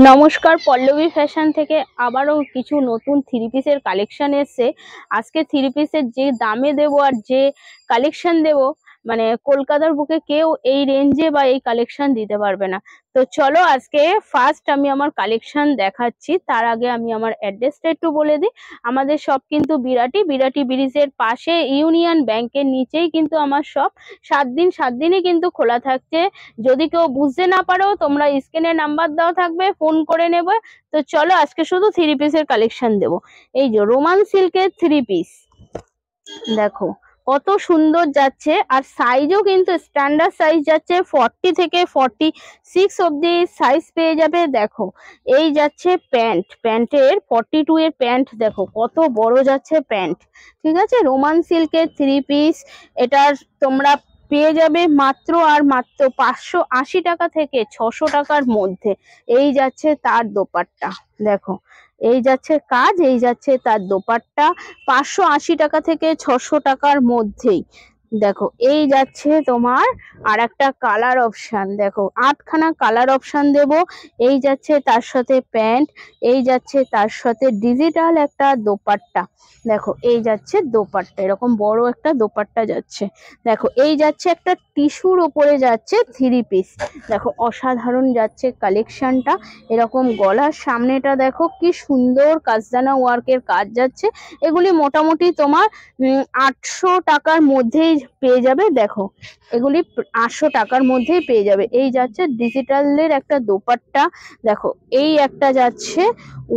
নমস্কার, পল্লবী ফ্যাশন থেকে আবারও কিছু নতুন থ্রি পিসের কালেকশন এসছে। আজকে থ্রি পিসের যে দামে দেবো আর যে কালেকশন দেবো, মানে কলকাতার বুকে কেউ এই রেঞ্জে বা এই কালেকশন দিতে পারবে না। তো চলো আজকে ফার্স্ট আমি আমার কালেকশন দেখাচ্ছি। তার আগে আমি আমার অ্যাড্রেসটা একটু বলে দিই। আমাদের শপ কিন্তু বিরাটি ব্রিজের পাশে, ইউনিয়ন ব্যাংকের নিচেই কিন্তু আমার শপ। 7 দিনই কিন্তু খোলা থাকছে। যদি কেউ বুঝতে না পারো, তোমরা স্ক্রিনে নাম্বার দেওয়া থাকবে, ফোন করে নেবে। তো চলো আজকে শুধু থ্রি পিসের কালেকশন দেবো। এই যে রোমান সিল্কের থ্রি পিস দেখো কত সুন্দর যাচ্ছে, আর সাইজও কিন্তু স্ট্যান্ডার্ড সাইজ যাচ্ছে। 40 থেকে 46 অব্দি সাইজ পেয়ে যাবে। দেখো এই যাচ্ছে প্যান্টের 42 এর প্যান্ট, দেখো কত বড় যাচ্ছে প্যান্ট। ঠিক আছে, রোমান সিল্কের থ্রি পিস। এটার তোমরা পেয়ে যাবে মাত্র আর মাত্র 580 টাকা থেকে 600 টাকার মধ্যে। এই যাচ্ছে তার দোপাট্টা, দেখো এই যাচ্ছে কাজ, এই যাচ্ছে তার দোপাট্টা। 580 টাকা থেকে 600 টাকার মধ্যেই। দেখো এই যাচ্ছে তোমার আর একটা কালার অপশন, দেখো 8খানা কালার অপশন দেব। এই যাচ্ছে তার সাথে প্যান্ট, এই যাচ্ছে তার সাথে ডিজিটাল একটা দোপাট্টা। দেখো এই যাচ্ছে দোপাট্টা, এরকম বড় একটা দোপাট্টা যাচ্ছে। দেখো এই যাচ্ছে একটা টিস্যুর ওপরে যাচ্ছে থ্রি পিস। দেখো অসাধারণ যাচ্ছে কালেকশনটা। এরকম গলার সামনেটা দেখো কি সুন্দর কাজদানা ওয়ার্কের কাজ যাচ্ছে। এগুলি মোটামুটি তোমার 800 টাকার মধ্যেই পেয়ে যাবে। দেখো এগুলি 800 টাকার মধ্যেই পেয়ে যাবে। এই যাচ্ছে ডিজিটালের একটা দোপাট্টা। দেখো এই একটা যাচ্ছে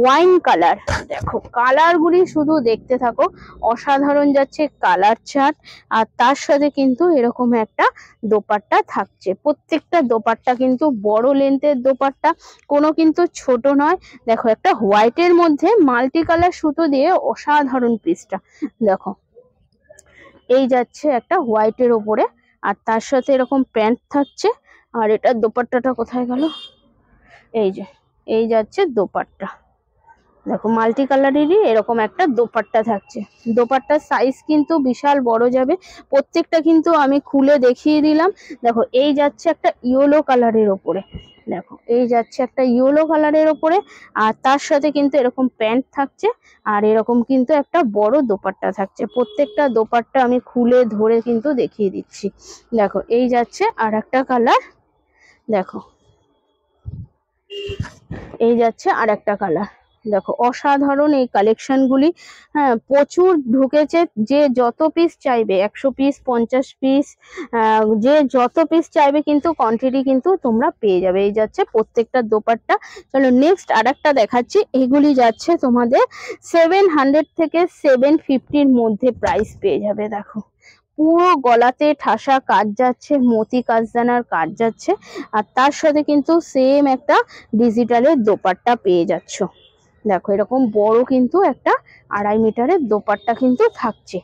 ওয়াইন কালার। দেখো কালার গুলি শুধু দেখতে থাকো, অসাধারণ যাচ্ছে কালার চার্ট। আর তার সাথে কিন্তু এরকম একটা দোপাট্টা থাকছে। প্রত্যেকটা দোপাট্টা কিন্তু বড় লেন্থের দোপাট্টা, কোনো কিন্তু ছোট নয়। দেখো একটা হোয়াইটের মধ্যে মাল্টি কালার সুতো দিয়ে অসাধারণ পিসটা। দেখো এই যাচ্ছে একটা হোয়াইটের ওপরে, আর তার সাথে এরকম প্যান্ট থাকছে। আর এটা দোপাট্টাটা কোথায় গেল, এই যে এই যাচ্ছে দোপাট্টা। দেখো মাল্টি কালারেরই এরকম একটা দোপাট্টা থাকছে। দোপাট্টার সাইজ কিন্তু বিশাল বড় যাবে। প্রত্যেকটা কিন্তু আমি খুলে দেখিয়ে দিলাম। দেখো এই যাচ্ছে একটা ইয়েলো কালারের ওপরে, দেখো এই যাচ্ছে একটা ইয়েলো কালারের ওপরে, আর তার সাথে কিন্তু এরকম প্যান্ট থাকছে। আর এরকম কিন্তু একটা বড় দোপাট্টা থাকছে। প্রত্যেকটা দোপাট্টা আমি খুলে ধরে কিন্তু দেখিয়ে দিচ্ছি। দেখো এই যাচ্ছে আর একটা কালার, দেখো এই যাচ্ছে আর একটা কালার। দেখো অসাধারণ এই কালেকশন গুলি। হ্যাঁ প্রচুর ঢুকেছে। যে যত পিস চাইবে, 100 পিস 50 পিস, যে যত পিস চাইবে কিন্তু কোয়ান্টিটি কিন্তু তোমরা পেয়ে যাবে। এই যাচ্ছে প্রত্যেকটা দোপাট্টা। চলো নেক্সট আর একটা দেখাচ্ছি। এগুলি যাচ্ছে তোমাদের 700 থেকে 750-র মধ্যে প্রাইস পেয়ে যাবে। দেখো পুরো গলাতে ঠাসা কাজ যাচ্ছে, মতি কাজদানার কাজ যাচ্ছে। আর তার সাথে কিন্তু সেম একটা ডিজিটালের দোপাট্টা পেয়ে যাচ্ছ। দেখো এরকম বড় কিন্তু একটা 2.5 মিটারের দোপাট্টা কিন্তু থাকছে।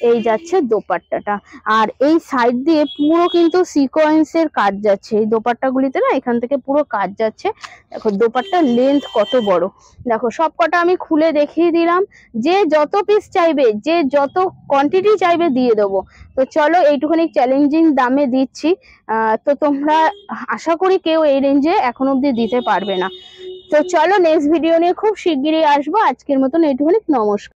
এই যাচ্ছে দোপাট্টাটা। আর এই সাইড দিয়ে পুরো কিন্তু সিকোয়েন্সের কাজ যাচ্ছে। এই দোপাট্টাগুলিতে না এখান থেকে পুরো কাজ যাচ্ছে। দেখো দোপাট্টার লেন্থ কত বড়। দেখো সব কটা আমি খুলে দেখিয়ে দিলাম। যে যত পিস চাইবে, যে যত কোয়ান্টিটি চাইবে দিয়ে দেবো। তো চলো এইটুখানি চ্যালেঞ্জিং দামে দিচ্ছি। তো তোমরা আশা করি কেউ এই রেঞ্জে এখন অব্দি দিতে পারবে না। তো চলো নেক্সট ভিডিও নিয়ে খুব শিগগিরই আসবো। আজকের মতন এইটুখানি, নমস্কার।